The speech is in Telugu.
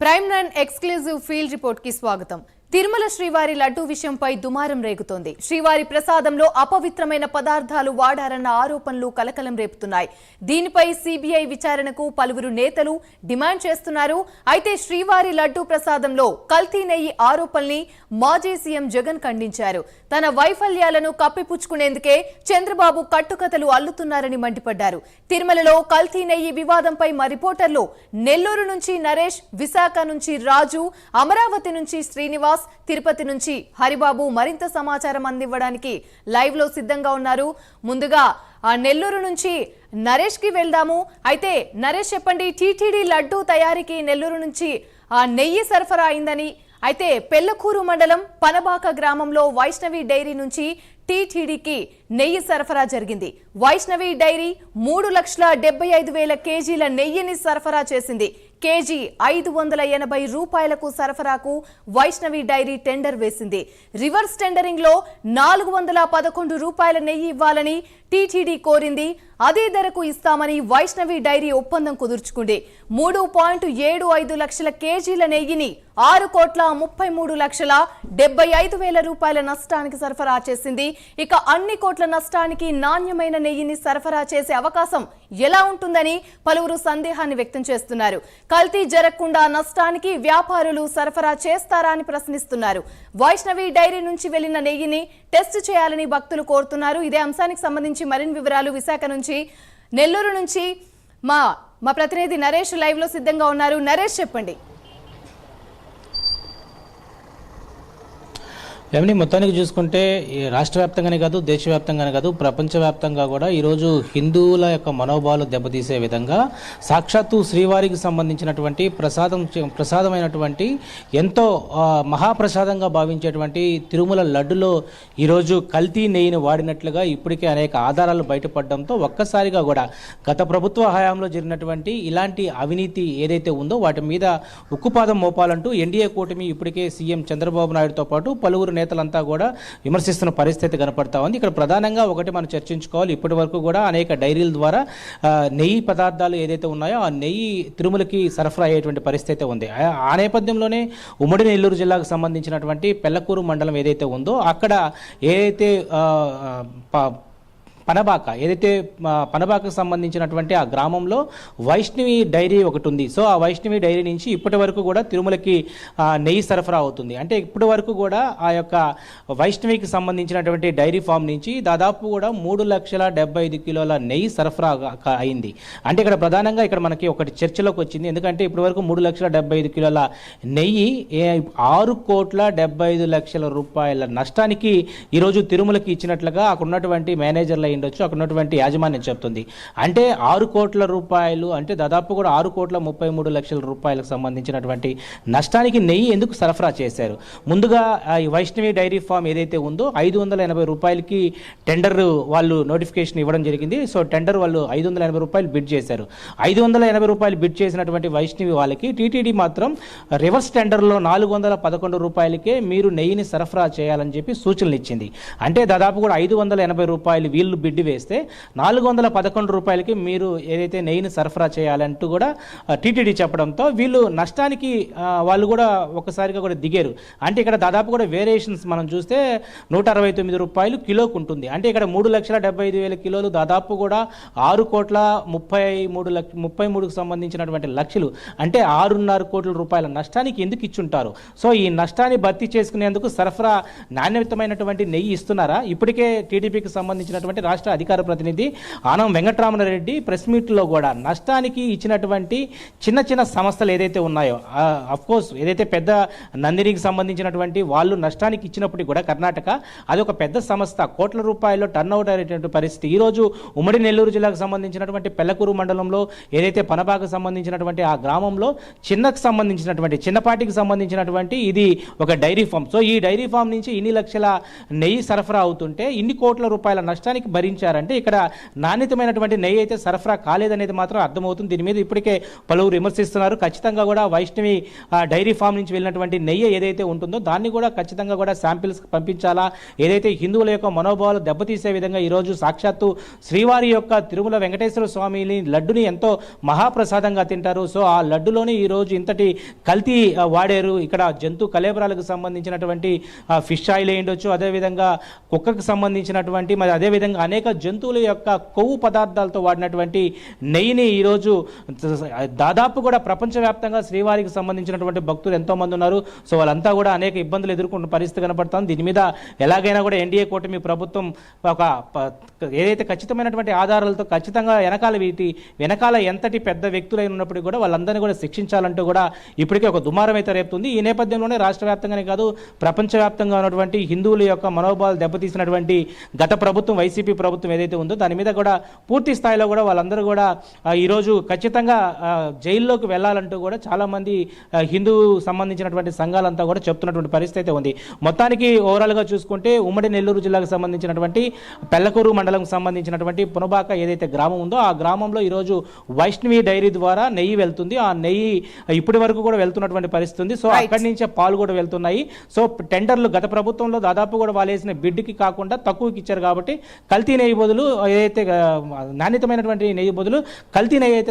ప్రైమ్ 9 ఎక్స్క్లూజివ్ ఫీల్డ్ రిపోర్ట్ కి స్వాగతం. తిరుమల శ్రీవారి లడ్డూ విషయంపై దుమారం రేగుతోంది. శ్రీవారి ప్రసాదంలో అపవిత్రమైన పదార్థాలు వాడారన్న ఆరోపణలు కలకలం రేపుతున్నాయి. దీనిపై సిబిఐ విచారణకు పలువురు నేతలు డిమాండ్ చేస్తున్నారు. అయితే శ్రీవారి లడ్డూ ప్రసాదంలో కల్తీ నెయ్యి ఆరోపణల్ని మాజీ సీఎం జగన్ ఖండించారు. తన వైఫల్యాలను కప్పిపుచ్చుకునేందుకే చంద్రబాబు కట్టుకథలు అల్లుతున్నారని మండిపడ్డారు. తిరుమలలో కల్తీ నెయ్యి వివాదంపై మా రిపోర్టర్లు నెల్లూరు నుంచి నరేష్, విశాఖ నుంచి రాజు, అమరావతి నుంచి శ్రీనివాస్, తిరుపతి నుంచి హరిబాబు మరింత సమాచారం అందివ్వడానికి లైవ్ లో సిద్ధంగా ఉన్నారు. ముందుగా నెల్లూరు నుంచి నరేష్ కి వెళ్దాము. అయితే నరేష్ చెప్పండి, టీటీడీ లడ్డూ తయారీకి నెల్లూరు నుంచి నెయ్యి సరఫరా అయిందని, అయితే పెళ్లకూరు మండలం పనబాక గ్రామంలో వైష్ణవి డైరీ నుంచి టీటీడీకి నెయ్యి సరఫరా జరిగింది. వైష్ణవి డైరీ 3,75,000 కేజీల నెయ్యిని సరఫరా చేసింది. కేజీ 580 రూపాయలకు సరఫరాకు వైష్ణవి డైరీ టెండర్ వేసింది. రివర్స్ టెండరింగ్ లో 411 రూపాయల నెయ్యి ఇవ్వాలని టీటీడీ కోరింది. అదే ధరకు ఇస్తామని వైష్ణవి డైరీ ఒప్పందం కుదుర్చుకుంది. 3.75 లక్షల కేజీల నెయ్యిని 6,33,75,000 రూపాయల నష్టానికి సరఫరా చేసింది. ఇక అన్ని కోట్ల నష్టానికి నాణ్యమైన నెయ్యిని సరఫరా చేసే అవకాశం ఎలా ఉంటుందని పలువురు సందేహాన్ని వ్యక్తం చేస్తున్నారు. కల్తీ జరగకుండా నష్టానికి వ్యాపారులు సరఫరా చేస్తారా అని ప్రశ్నిస్తున్నారు. వైష్ణవి డైరీ నుంచి వెళ్లిన నెయ్యిని టెస్ట్ చేయాలని భక్తులు కోరుతున్నారు. ఇదే అంశానికి సంబంధించి మరిన్ని వివరాలు విశాఖ నుంచి, నెల్లూరు నుంచి మా ప్రతినిధి నరేష్ లైవ్ లో సిద్ధంగా ఉన్నారు. నరేష్ చెప్పండి. ఏమని మొత్తానికి చూసుకుంటే రాష్ట్ర వ్యాప్తంగానే కాదు, దేశవ్యాప్తంగానే కాదు, ప్రపంచవ్యాప్తంగా కూడా ఈరోజు హిందువుల యొక్క మనోభావాలు దెబ్బతీసే విధంగా సాక్షాత్తు శ్రీవారికి సంబంధించినటువంటి ప్రసాదమైనటువంటి ఎంతో మహాప్రసాదంగా భావించేటువంటి తిరుమల లడ్డులో ఈరోజు కల్తీ నెయ్యిని వాడినట్లుగా ఇప్పటికే అనేక ఆధారాలు బయటపడడంతో ఒక్కసారిగా కూడా గత ప్రభుత్వ హయాంలో జరిగినటువంటి ఇలాంటి అవినీతి ఏదైతే ఉందో వాటి మీద ఉక్కుపాదం మోపాలంటూ ఎన్డీఏ కూటమి ఇప్పటికే సీఎం చంద్రబాబు నాయుడుతో పాటు పలువురు నేతలంతా కూడా విమర్శిస్తున్న పరిస్థితి కనపడతా ఉంది. ఇక్కడ ప్రధానంగా ఒకటి మనం చర్చించుకోవాలి. ఇప్పటి వరకు కూడా అనేక డైరీల ద్వారా నెయ్యి పదార్థాలు ఏదైతే ఉన్నాయో ఆ నెయ్యి తిరుమలకి సరఫరా అయ్యేటువంటి పరిస్థితి ఉంది. ఆ నేపథ్యంలోనే ఉమ్మడి నెల్లూరు జిల్లాకు సంబంధించినటువంటి పెళ్లకూరు మండలం ఏదైతే ఉందో అక్కడ ఏదైతే పనబాకకు సంబంధించినటువంటి ఆ గ్రామంలో వైష్ణవి డైరీ ఒకటి ఉంది. సో ఆ వైష్ణవి డైరీ నుంచి ఇప్పటి వరకు కూడా తిరుమలకి నెయ్యి సరఫరా అవుతుంది. అంటే ఇప్పటి వరకు కూడా ఆ యొక్క వైష్ణవికి సంబంధించినటువంటి డైరీ ఫామ్ నుంచి దాదాపు కూడా 3,75,000 కిలోల నెయ్యి సరఫరా అయింది. అంటే ఇక్కడ ప్రధానంగా ఇక్కడ మనకి ఒకటి చర్చలోకి వచ్చింది. ఎందుకంటే ఇప్పటి వరకు 3,75,000 కిలోల నెయ్యి 6,75,00,000 రూపాయల నష్టానికి ఈరోజు తిరుమలకి ఇచ్చినట్లుగా అక్కడ ఉన్నటువంటి మేనేజర్ల ఉండొచ్చు, అక్కడ ఉన్నటువంటి యాజమాన్యం చెప్తుంది. అంటే 6 కోట్ల రూపాయలు, అంటే దాదాపు కూడా 6,33,00,000 రూపాయలకు సంబంధించినటువంటి నష్టానికి నెయ్యి ఎందుకు సరఫరా చేశారు? ముందుగా ఈ వైష్ణవి డైరీ ఫామ్ ఏదైతే ఉందో 580 రూపాయలకి టెండర్ వాళ్ళు నోటిఫికేషన్ ఇవ్వడం జరిగింది. సో టెండర్ వాళ్ళు 580 రూపాయలు బిడ్ చేశారు. 580 రూపాయలు బిడ్ చేసినటువంటి వైష్ణవి వాళ్ళకి టీటీడీ మాత్రం రివర్స్ టెండర్లో 411 రూపాయలకే మీరు నెయ్యిని సరఫరా చేయాలని చెప్పి సూచనలు ఇచ్చింది. అంటే దాదాపు కూడా 580 రూపాయలు వీళ్ళు బిడ్డు వేస్తే 411 రూపాయలకి మీరు ఏదైతే నెయ్యిని సరఫరా చేయాలంటూ కూడా టీటీడీ చెప్పడంతో వీళ్ళు నష్టానికి వాళ్ళు కూడా ఒకసారిగా కూడా దిగారు. అంటే ఇక్కడ దాదాపు కూడా వేరియేషన్స్ మనం చూస్తే 169 రూపాయలు కిలోకు ఉంటుంది. అంటే ఇక్కడ 3,75,000 కిలోలు దాదాపు కూడా 6,33,00,000 సంబంధించినటువంటి లక్షలు, అంటే 6.5 కోట్ల రూపాయల నష్టానికి ఎందుకు ఇచ్చుంటారు? సో ఈ నష్టాన్ని భర్తీ చేసుకునేందుకు సరఫరా నాణ్యతమైనటువంటి నెయ్యి ఇస్తున్నారా? ఇప్పటికే టీడీపీకి సంబంధించినటువంటి రాష్ట్ర అధికార ప్రతినిధి ఆనం వెంకటరామరెడ్డి ప్రెస్ మీట్లో కూడా నష్టానికి ఇచ్చినటువంటి చిన్న చిన్న సంస్థలు ఏదైతే ఉన్నాయో, అఫ్కోర్స్ ఏదైతే పెద్ద నందినికి సంబంధించినటువంటి వాళ్ళు నష్టానికి ఇచ్చినప్పటికీ కూడా కర్ణాటక అది ఒక పెద్ద సంస్థ, కోట్ల రూపాయల్లో టర్న్ అవుట్ అయ్యేటువంటి పరిస్థితి. ఈరోజు ఉమ్మడి నెల్లూరు జిల్లాకు సంబంధించినటువంటి పెళ్లకూరు మండలంలో ఏదైతే పనబాకు సంబంధించినటువంటి ఆ గ్రామంలో చిన్నపాటికి సంబంధించినటువంటి ఇది ఒక డైరీ ఫామ్. సో ఈ డైరీ ఫామ్ నుంచి ఇన్ని లక్షల నెయ్యి సరఫరా అవుతుంటే ఇన్ని కోట్ల రూపాయల నష్టానికి భరించారంటే ఇక్కడ నాణ్యతమైనటువంటి నెయ్యి అయితే సరఫరా కాలేదనేది మాత్రం అర్థమవుతుంది. దీని మీద ఇప్పటికే పలువురు విమర్శిస్తున్నారు. ఖచ్చితంగా కూడా వైష్ణవి డైరీ ఫామ్ నుంచి వెళ్ళినటువంటి నెయ్యి ఏదైతే ఉంటుందో దాన్ని కూడా ఖచ్చితంగా కూడా శాంపిల్స్ పంపించాలా, ఏదైతే హిందువుల యొక్క మనోభావాలు దెబ్బతీసే విధంగా ఈరోజు సాక్షాత్తు శ్రీవారి యొక్క తిరుమల వెంకటేశ్వర స్వామిని లడ్డుని ఎంతో మహాప్రసాదంగా తింటారు. సో ఆ లడ్డులోని ఈరోజు ఇంతటి కల్తీ వాడారు. ఇక్కడ జంతు కళేబరాలకు సంబంధించినటువంటి ఫిష్ ఆయిల్ వేయవచ్చు, అదేవిధంగా కుక్కకు సంబంధించినటువంటి మరి అదేవిధంగా అనేక జంతువుల యొక్క కొవ్వు పదార్థాలతో వాడినటువంటి నెయ్యిని ఈరోజు దాదాపు కూడా ప్రపంచవ్యాప్తంగా శ్రీవారికి సంబంధించినటువంటి భక్తులు ఎంతోమంది ఉన్నారు. సో వాళ్ళంతా కూడా అనేక ఇబ్బందులు ఎదుర్కొన్న పరిస్థితి కనపడుతుంది. దీని మీద ఎలాగైనా కూడా ఎన్డీఏ కూటమి ప్రభుత్వం ఒక ఏదైతే ఖచ్చితమైనటువంటి ఆధారాలతో ఖచ్చితంగా వెనకాల ఎంతటి పెద్ద వ్యక్తులై ఉన్నప్పటికీ కూడా వాళ్ళందరినీ కూడా శిక్షించాలంటూ కూడా ఇప్పటికే ఒక దుమారం అయితే రేపుతుంది. ఈ నేపథ్యంలోనే రాష్ట్ర వ్యాప్తంగానే కాదు ప్రపంచవ్యాప్తంగా ఉన్నటువంటి హిందువుల యొక్క మనోభావాలు దెబ్బతీసినటువంటి గత ప్రభుత్వం వైసీపీ ప్రభుత్వం ఏదైతే ఉందో దాని మీద కూడా పూర్తి స్థాయిలో కూడా వాళ్ళందరూ కూడా ఈరోజు ఖచ్చితంగా జైల్లోకి వెళ్ళాలంటూ కూడా చాలామంది హిందూ సంబంధించినటువంటి సంఘాలంతా కూడా చెప్తున్నటువంటి పరిస్థితి ఉంది. మొత్తానికి ఓవరాల్గా చూసుకుంటే ఉమ్మడి నెల్లూరు జిల్లాకు సంబంధించినటువంటి పెళ్లకూరు మండలంకు సంబంధించినటువంటి పునబాక ఏదైతే గ్రామం ఉందో ఆ గ్రామంలో ఈరోజు వైష్ణవి డైరీ ద్వారా నెయ్యి వెళ్తుంది. ఆ నెయ్యి ఇప్పటి వరకు కూడా వెళ్తున్నటువంటి పరిస్థితి ఉంది. సో అక్కడి నుంచే పాలు కూడా వెళ్తున్నాయి. సో టెండర్లు గత ప్రభుత్వంలో దాదాపు కూడా వాళ్ళు వేసిన బిడ్కి కాకుండా తక్కువకి ఇచ్చారు కాబట్టి కల్తీ నెయ్యి బదులు ఏదైతే నాణ్యతమైనటువంటి నెయ్యి బదులు కల్తీ నెయ్యి అయితే